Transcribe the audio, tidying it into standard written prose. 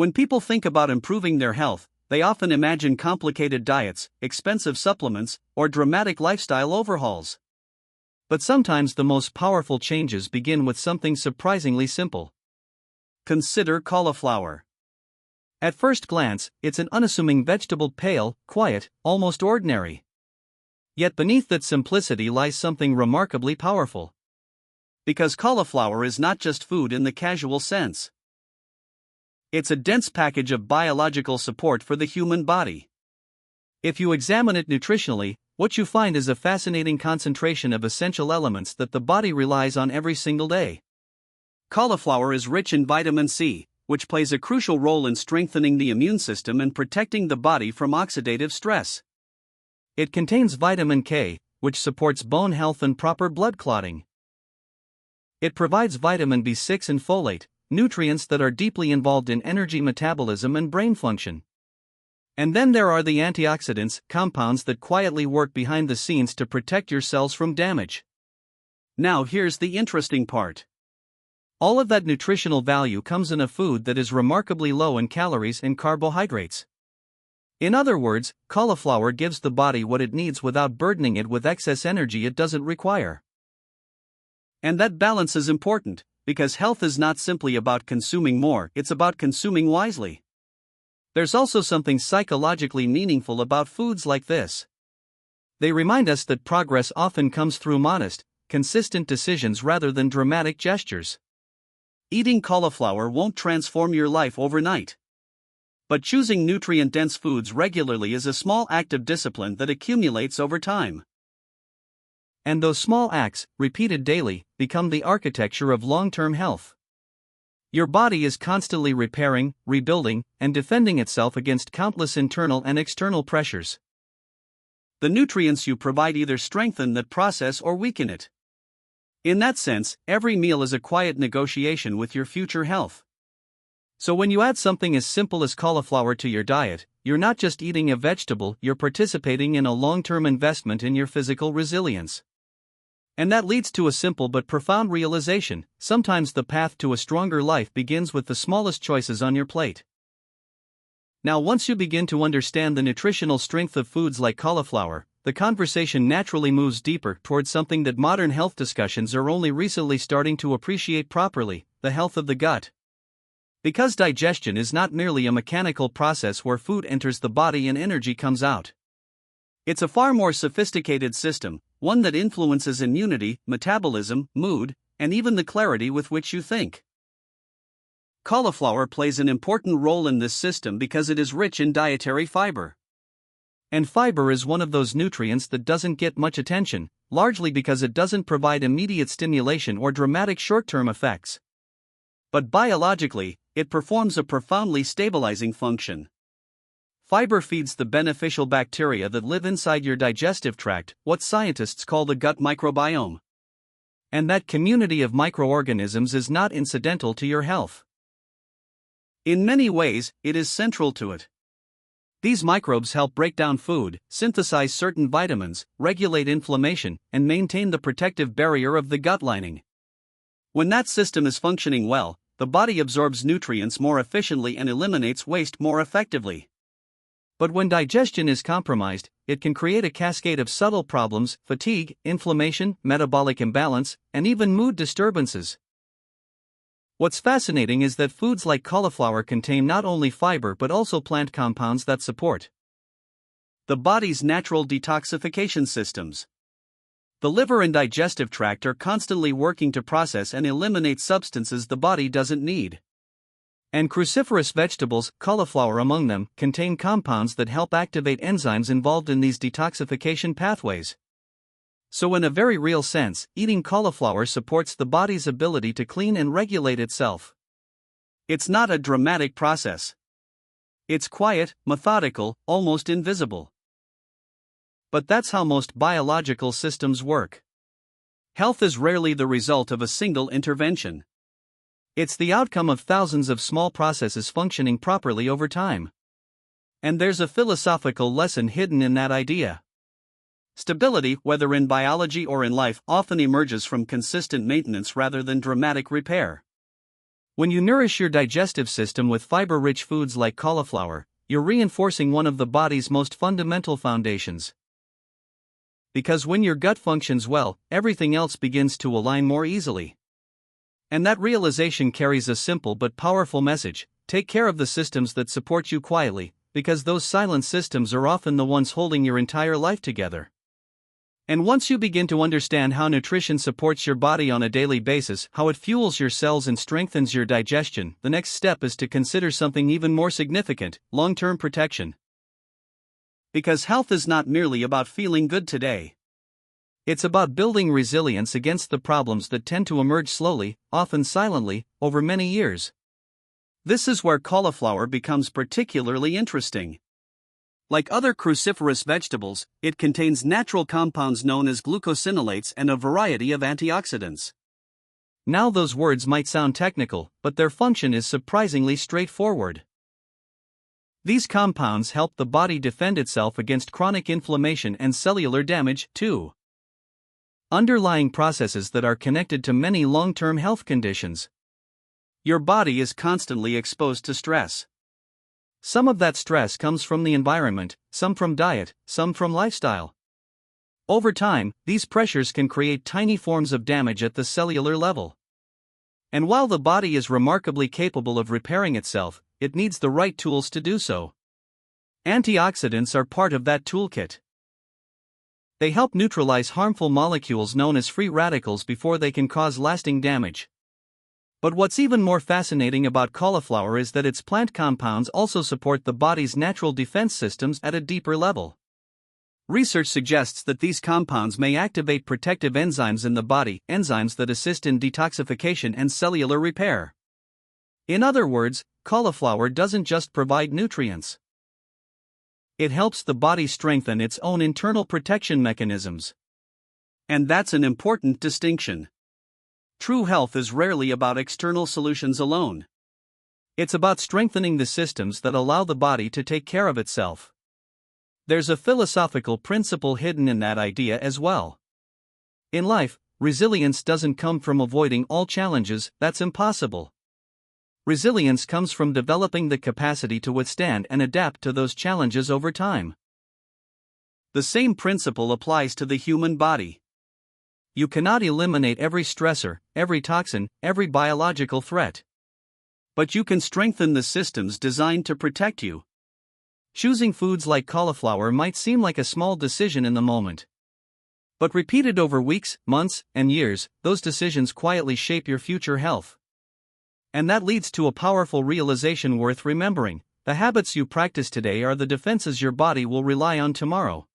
When people think about improving their health, they often imagine complicated diets, expensive supplements, or dramatic lifestyle overhauls. But sometimes the most powerful changes begin with something surprisingly simple. Consider cauliflower. At first glance, it's an unassuming vegetable, pale, quiet, almost ordinary. Yet beneath that simplicity lies something remarkably powerful. Because cauliflower is not just food in the casual sense. It's a dense package of biological support for the human body. If you examine it nutritionally, what you find is a fascinating concentration of essential elements that the body relies on every single day. Cauliflower is rich in vitamin C, which plays a crucial role in strengthening the immune system and protecting the body from oxidative stress. It contains vitamin K, which supports bone health and proper blood clotting. It provides vitamin B6 and folate, nutrients that are deeply involved in energy metabolism and brain function. And then there are the antioxidants, compounds that quietly work behind the scenes to protect your cells from damage. Now here's the interesting part. All of that nutritional value comes in a food that is remarkably low in calories and carbohydrates. In other words, cauliflower gives the body what it needs without burdening it with excess energy it doesn't require. And that balance is important, because health is not simply about consuming more, it's about consuming wisely. There's also something psychologically meaningful about foods like this. They remind us that progress often comes through modest, consistent decisions rather than dramatic gestures. Eating cauliflower won't transform your life overnight. But choosing nutrient-dense foods regularly is a small act of discipline that accumulates over time. And those small acts, repeated daily, become the architecture of long-term health. Your body is constantly repairing, rebuilding, and defending itself against countless internal and external pressures. The nutrients you provide either strengthen that process or weaken it. In that sense, every meal is a quiet negotiation with your future health. So when you add something as simple as cauliflower to your diet, you're not just eating a vegetable, you're participating in a long-term investment in your physical resilience. And that leads to a simple but profound realization: sometimes the path to a stronger life begins with the smallest choices on your plate. Now, once you begin to understand the nutritional strength of foods like cauliflower, the conversation naturally moves deeper towards something that modern health discussions are only recently starting to appreciate properly: the health of the gut. Because digestion is not merely a mechanical process where food enters the body and energy comes out. It's a far more sophisticated system, one that influences immunity, metabolism, mood, and even the clarity with which you think. Cauliflower plays an important role in this system because it is rich in dietary fiber. And fiber is one of those nutrients that doesn't get much attention, largely because it doesn't provide immediate stimulation or dramatic short-term effects. But biologically, it performs a profoundly stabilizing function. Fiber feeds the beneficial bacteria that live inside your digestive tract, what scientists call the gut microbiome. And that community of microorganisms is not incidental to your health. In many ways, it is central to it. These microbes help break down food, synthesize certain vitamins, regulate inflammation, and maintain the protective barrier of the gut lining. When that system is functioning well, the body absorbs nutrients more efficiently and eliminates waste more effectively. But when digestion is compromised, it can create a cascade of subtle problems: fatigue, inflammation, metabolic imbalance, and even mood disturbances. What's fascinating is that foods like cauliflower contain not only fiber but also plant compounds that support the body's natural detoxification systems. The liver and digestive tract are constantly working to process and eliminate substances the body doesn't need. And cruciferous vegetables, cauliflower among them, contain compounds that help activate enzymes involved in these detoxification pathways. So in a very real sense, eating cauliflower supports the body's ability to clean and regulate itself. It's not a dramatic process. It's quiet, methodical, almost invisible. But that's how most biological systems work. Health is rarely the result of a single intervention. It's the outcome of thousands of small processes functioning properly over time. And there's a philosophical lesson hidden in that idea. Stability, whether in biology or in life, often emerges from consistent maintenance rather than dramatic repair. When you nourish your digestive system with fiber-rich foods like cauliflower, you're reinforcing one of the body's most fundamental foundations. Because when your gut functions well, everything else begins to align more easily. And that realization carries a simple but powerful message: take care of the systems that support you quietly, because those silent systems are often the ones holding your entire life together. And once you begin to understand how nutrition supports your body on a daily basis, how it fuels your cells and strengthens your digestion, the next step is to consider something even more significant: long-term protection. Because health is not merely about feeling good today. It's about building resilience against the problems that tend to emerge slowly, often silently, over many years. This is where cauliflower becomes particularly interesting. Like other cruciferous vegetables, it contains natural compounds known as glucosinolates and a variety of antioxidants. Now, those words might sound technical, but their function is surprisingly straightforward. These compounds help the body defend itself against chronic inflammation and cellular damage, too. Underlying processes that are connected to many long-term health conditions. Your body is constantly exposed to stress. Some of that stress comes from the environment, some from diet, some from lifestyle. Over time, these pressures can create tiny forms of damage at the cellular level. And while the body is remarkably capable of repairing itself, it needs the right tools to do so. Antioxidants are part of that toolkit. They help neutralize harmful molecules known as free radicals before they can cause lasting damage. But what's even more fascinating about cauliflower is that its plant compounds also support the body's natural defense systems at a deeper level. Research suggests that these compounds may activate protective enzymes in the body, enzymes that assist in detoxification and cellular repair. In other words, cauliflower doesn't just provide nutrients. It helps the body strengthen its own internal protection mechanisms. And that's an important distinction. True health is rarely about external solutions alone. It's about strengthening the systems that allow the body to take care of itself. There's a philosophical principle hidden in that idea as well. In life, resilience doesn't come from avoiding all challenges, that's impossible. Resilience comes from developing the capacity to withstand and adapt to those challenges over time. The same principle applies to the human body. You cannot eliminate every stressor, every toxin, every biological threat. But you can strengthen the systems designed to protect you. Choosing foods like cauliflower might seem like a small decision in the moment. But repeated over weeks, months, and years, those decisions quietly shape your future health. And that leads to a powerful realization worth remembering: the habits you practice today are the defenses your body will rely on tomorrow.